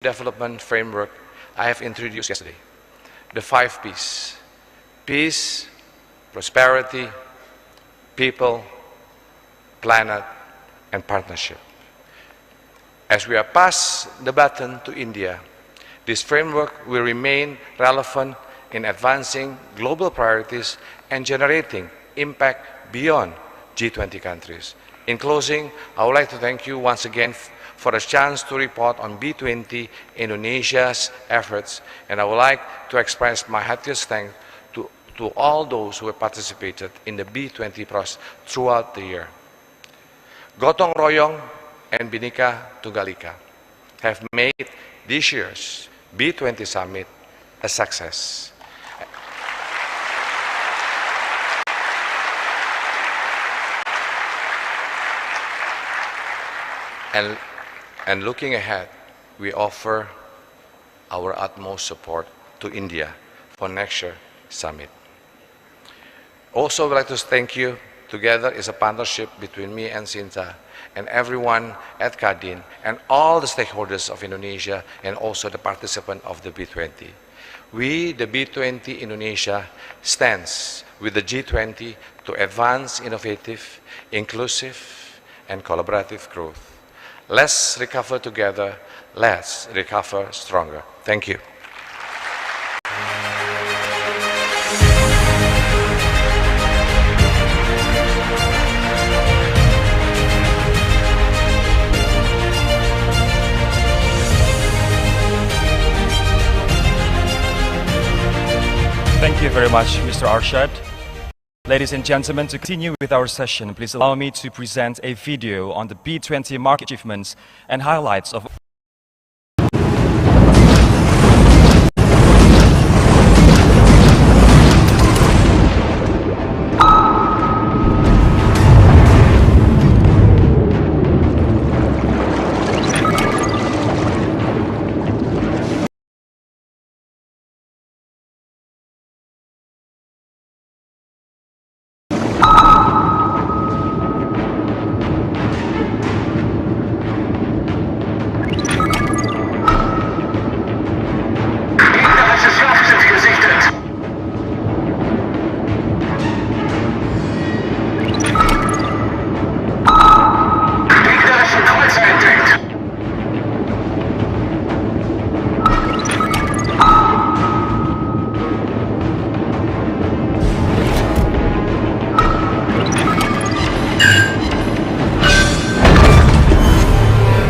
development framework I have introduced yesterday. The 5 Ps: peace, prosperity, people, planet, and partnership. As we are pass the baton to India, this framework will remain relevant in advancing global priorities and generating impact beyond G20 countries. In closing, I would like to thank you once again for a chance to report on B20 Indonesia's efforts, and I would like to express my heartiest thanks to all those who have participated in the B20 process throughout the year. Gotong Royong and Bhinneka Tunggal Ika have made this year's B20 Summit a success. And looking ahead, we offer our utmost support to India for next year's summit. Also, we'd like to thank you. Together is a partnership between me and Sinta and everyone at Kadin and all the stakeholders of Indonesia and also the participants of the B20. We, the B20 Indonesia, stands with the G20 to advance innovative, inclusive, and collaborative growth. Let's recover together. Let's recover stronger. Thank you. Thank you very much, Mr. Arshad. Ladies and gentlemen, to continue with our session, please allow me to present a video on the B20 market achievements and highlights of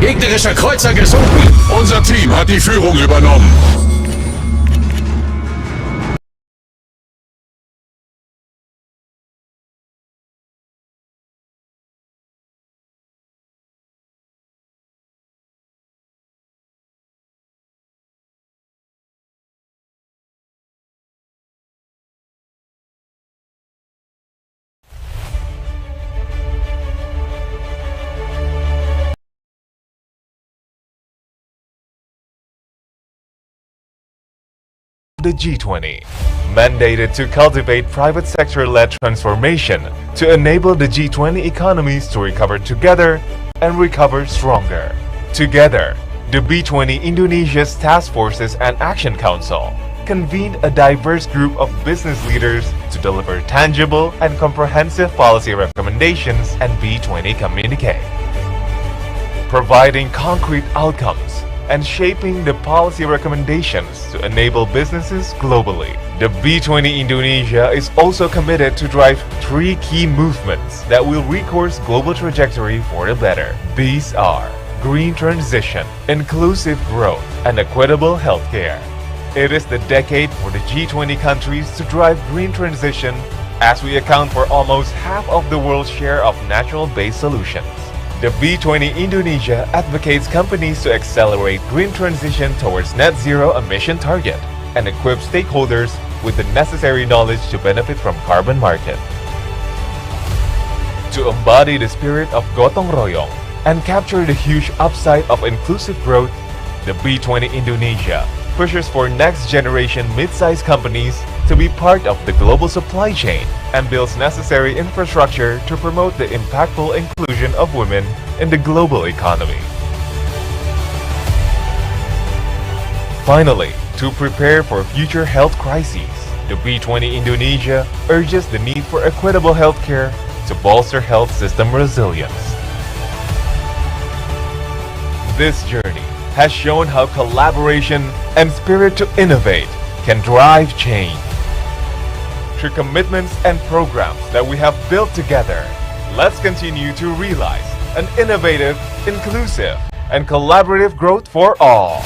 gegnerischer Kreuzer gesunken. Unser Team hat die Führung übernommen. The G20, mandated to cultivate private sector-led transformation to enable the G20 economies to recover together and recover stronger. Together, the B20 Indonesia's Task Forces and Action Council convened a diverse group of business leaders to deliver tangible and comprehensive policy recommendations and B20 communique, providing concrete outcomes and shaping the policy recommendations to enable businesses globally. The B20 Indonesia is also committed to drive 3 key movements that will recourse global trajectory for the better. These are green transition, inclusive growth, and equitable healthcare. It is the decade for the G20 countries to drive green transition as we account for almost half of the world's share of natural-based solutions. The B20 Indonesia advocates companies to accelerate green transition towards net zero emission target and equip stakeholders with the necessary knowledge to benefit from carbon market. To embody the spirit of Gotong Royong and capture the huge upside of inclusive growth, the B20 Indonesia pushes for next-generation mid-sized companies to be part of the global supply chain and builds necessary infrastructure to promote the impactful inclusion of women in the global economy. Finally, to prepare for future health crises, the B20 Indonesia urges the need for equitable healthcare to bolster health system resilience. This journey has shown how collaboration and spirit to innovate can drive change. Through commitments and programs that we have built together, let's continue to realize an innovative, inclusive, and collaborative growth for all.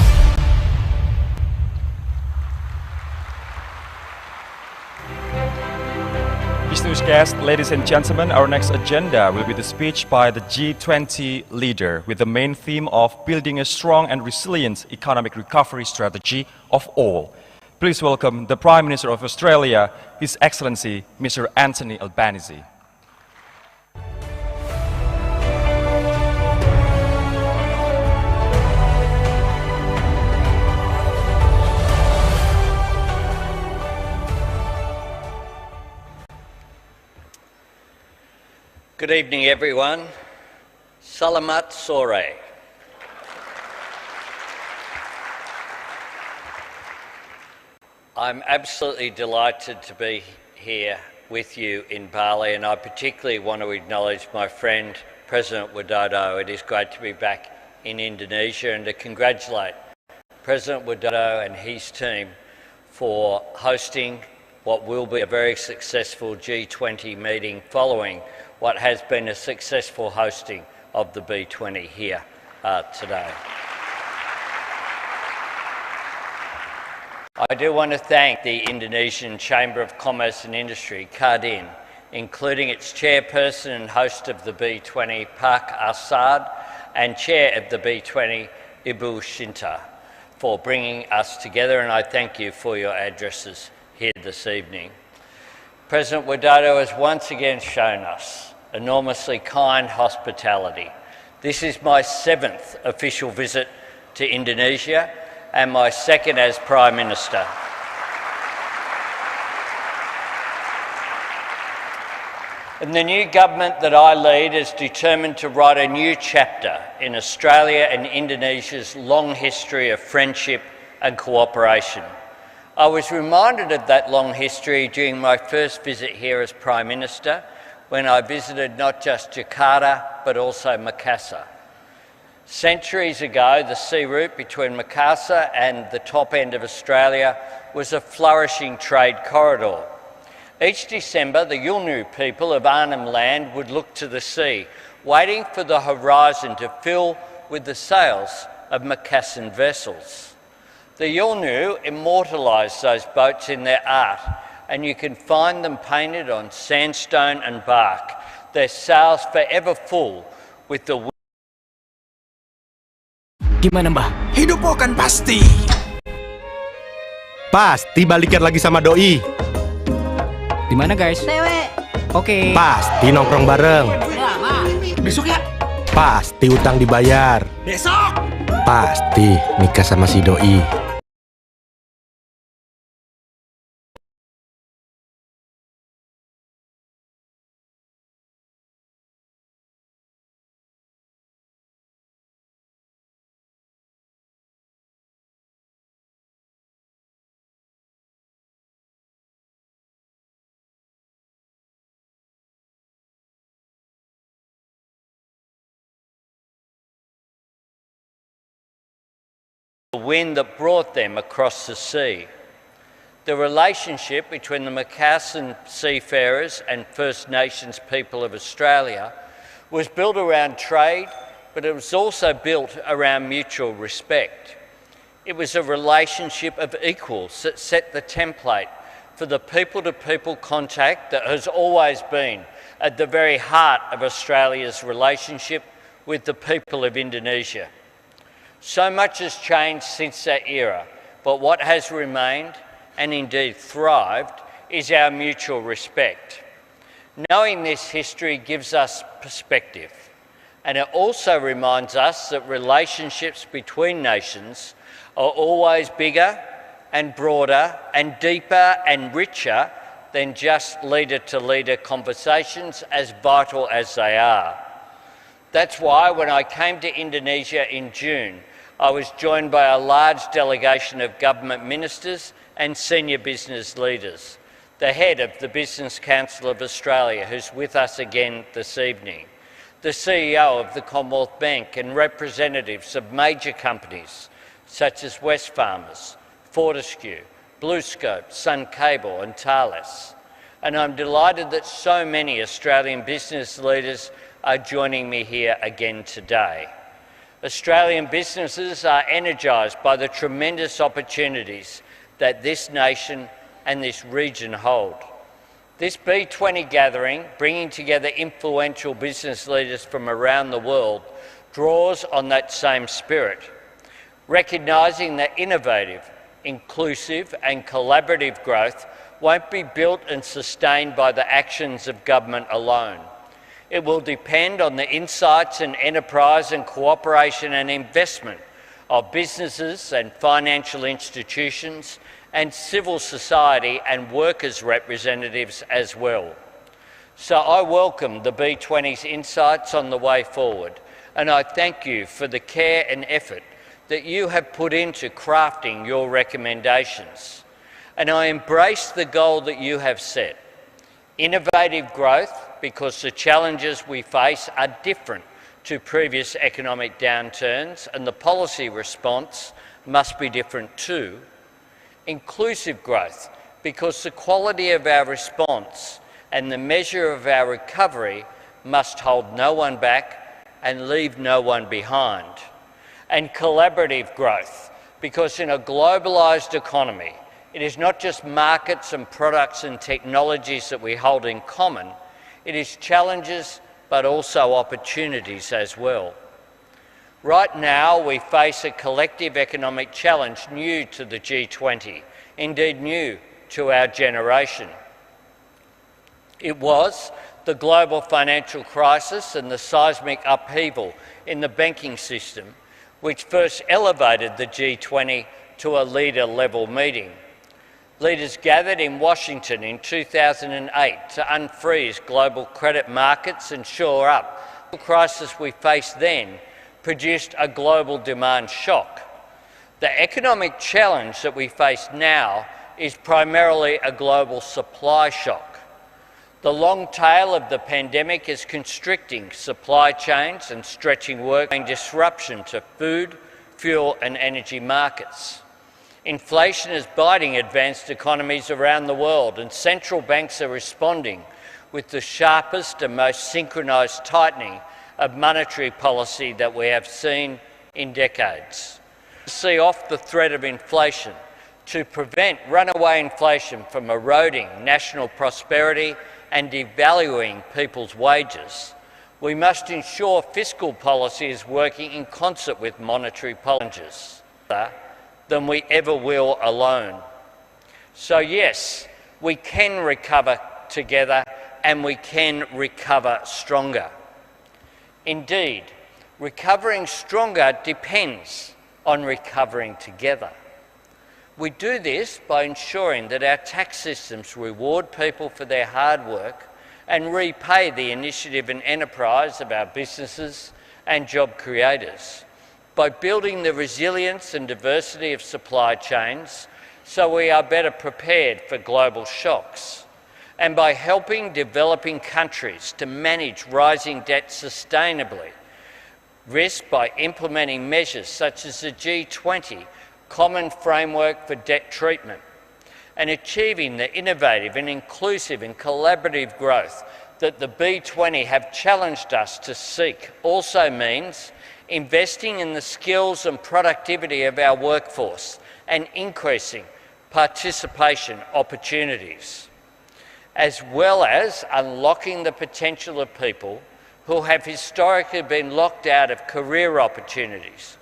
Distinguished guests, ladies and gentlemen, our next agenda will be the speech by the G20 leader with the main theme of building a strong and resilient economic recovery strategy of all. Please welcome the Prime Minister of Australia, His Excellency, Mr. Anthony Albanese. Good evening, everyone. Salamat sore. I'm absolutely delighted to be here with you in Bali, and I particularly want to acknowledge my friend, President Widodo. It is great to be back in Indonesia and to congratulate President Widodo and his team for hosting what will be a very successful G20 meeting following what has been a successful hosting of the B20 here today. I do want to thank the Indonesian Chamber of Commerce and Industry, Kadin, including its chairperson and host of the B20, Pak Asad, and chair of the B20, Ibu Shinta, for bringing us together, and I thank you for your addresses here this evening. President Widodo has once again shown us enormously kind hospitality. This is my 7th official visit to Indonesia and my 2nd as Prime Minister. And the new government that I lead is determined to write a new chapter in Australia and Indonesia's long history of friendship and cooperation. I was reminded of that long history during my first visit here as Prime Minister, when I visited not just Jakarta, but also Makassar. Centuries ago, the sea route between Makassar and the top end of Australia was a flourishing trade corridor. Each December, the Yolngu people of Arnhem Land would look to the sea, waiting for the horizon to fill with the sails of Macassan vessels. The Yolngu immortalised those boats in their art, and you can find them painted on sandstone and bark, their sails forever full with the... Gimana mbah? Hidup lo kan pasti. Pasti balikan lagi sama doi. Di mana guys? Dewe. Oke. Pasti nongkrong bareng. Besok ya? Pasti utang dibayar. Besok. Pasti nikah sama si doi. The wind that brought them across the sea. The relationship between the Macassan seafarers and First Nations people of Australia was built around trade, but it was also built around mutual respect. It was a relationship of equals that set the template for the people-to-people contact that has always been at the very heart of Australia's relationship with the people of Indonesia. So much has changed since that era, but what has remained, and indeed thrived, is our mutual respect. Knowing this history gives us perspective, and it also reminds us that relationships between nations are always bigger and broader and deeper and richer than just leader-to-leader conversations, as vital as they are. That's why when I came to Indonesia in June, I was joined by a large delegation of government ministers and senior business leaders, the head of the Business Council of Australia, who's with us again this evening, the CEO of the Commonwealth Bank and representatives of major companies such as Wesfarmers, Fortescue, BlueScope, Sun Cable and Thales. And I'm delighted that so many Australian business leaders are joining me here again today. Australian businesses are energised by the tremendous opportunities that this nation and this region hold. This B20 gathering, bringing together influential business leaders from around the world, draws on that same spirit, recognising that innovative, inclusive and collaborative growth won't be built and sustained by the actions of government alone. It will depend on the insights and enterprise and cooperation and investment of businesses and financial institutions and civil society and workers' representatives as well. So I welcome the B20's insights on the way forward, and I thank you for the care and effort that you have put into crafting your recommendations. And I embrace the goal that you have set. Innovative growth, because the challenges we face are different to previous economic downturns and the policy response must be different too. Inclusive growth, because the quality of our response and the measure of our recovery must hold no one back and leave no one behind. And collaborative growth, because in a globalised economy, it is not just markets and products and technologies that we hold in common, it is challenges but also opportunities as well. Right now we face a collective economic challenge new to the G20, indeed new to our generation. It was the global financial crisis and the seismic upheaval in the banking system which first elevated the G20 to a leader-level meeting. Leaders gathered in Washington in 2008 to unfreeze global credit markets and shore up. The crisis we faced then produced a global demand shock. The economic challenge that we face now is primarily a global supply shock. The long tail of the pandemic is constricting supply chains and stretching work and disruption to food, fuel and energy markets. Inflation is biting advanced economies around the world, and central banks are responding with the sharpest and most synchronised tightening of monetary policy that we have seen in decades. To see off the threat of inflation, to prevent runaway inflation from eroding national prosperity and devaluing people's wages, we must ensure fiscal policy is working in concert with monetary policies than we ever will alone. So yes, we can recover together and we can recover stronger. Indeed, recovering stronger depends on recovering together. We do this by ensuring that our tax systems reward people for their hard work and repay the initiative and enterprise of our businesses and job creators, by building the resilience and diversity of supply chains so we are better prepared for global shocks, and by helping developing countries to manage rising debt sustainably, risk by implementing measures such as the G20 Common Framework for Debt Treatment, and achieving the innovative and inclusive and collaborative growth that the B20 have challenged us to seek also means investing in the skills and productivity of our workforce and increasing participation opportunities, as well as unlocking the potential of people who have historically been locked out of career opportunities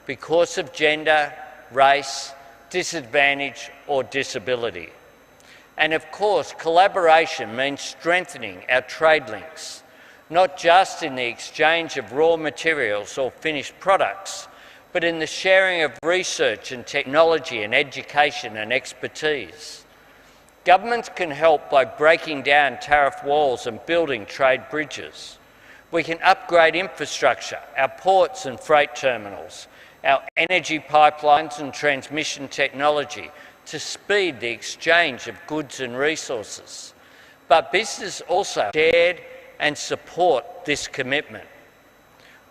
because of gender, race, disadvantage or disability. And of course, collaboration means strengthening our trade links, not just in the exchange of raw materials or finished products, but in the sharing of research and technology and education and expertise. Governments can help by breaking down tariff walls and building trade bridges. We can upgrade infrastructure, our ports and freight terminals, our energy pipelines and transmission technology to speed the exchange of goods and resources. But business also shared and support this commitment.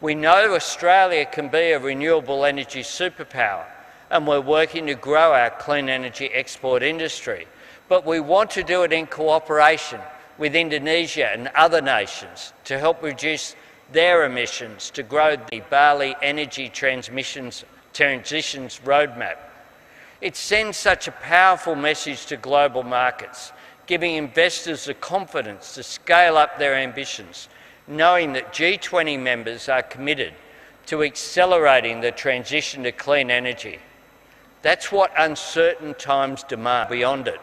We know Australia can be a renewable energy superpower, and we're working to grow our clean energy export industry. But we want to do it in cooperation with Indonesia and other nations to help reduce their emissions to grow the Bali energy transitions roadmap. It sends such a powerful message to global markets, giving investors the confidence to scale up their ambitions, knowing that G20 members are committed to accelerating the transition to clean energy. That's what uncertain times demand beyond it.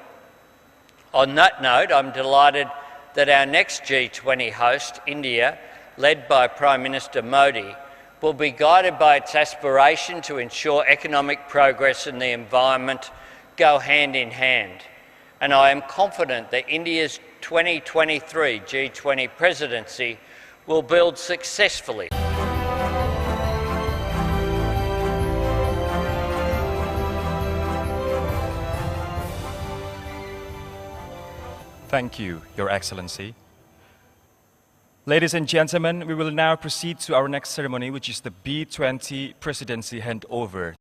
On that note, I'm delighted that our next G20 host, India, led by Prime Minister Modi, will be guided by its aspiration to ensure economic progress and the environment go hand in hand. And I am confident that India's 2023 G20 presidency will build successfully. Thank you, Your Excellency. Ladies and gentlemen, we will now proceed to our next ceremony, which is the B20 Presidency Handover.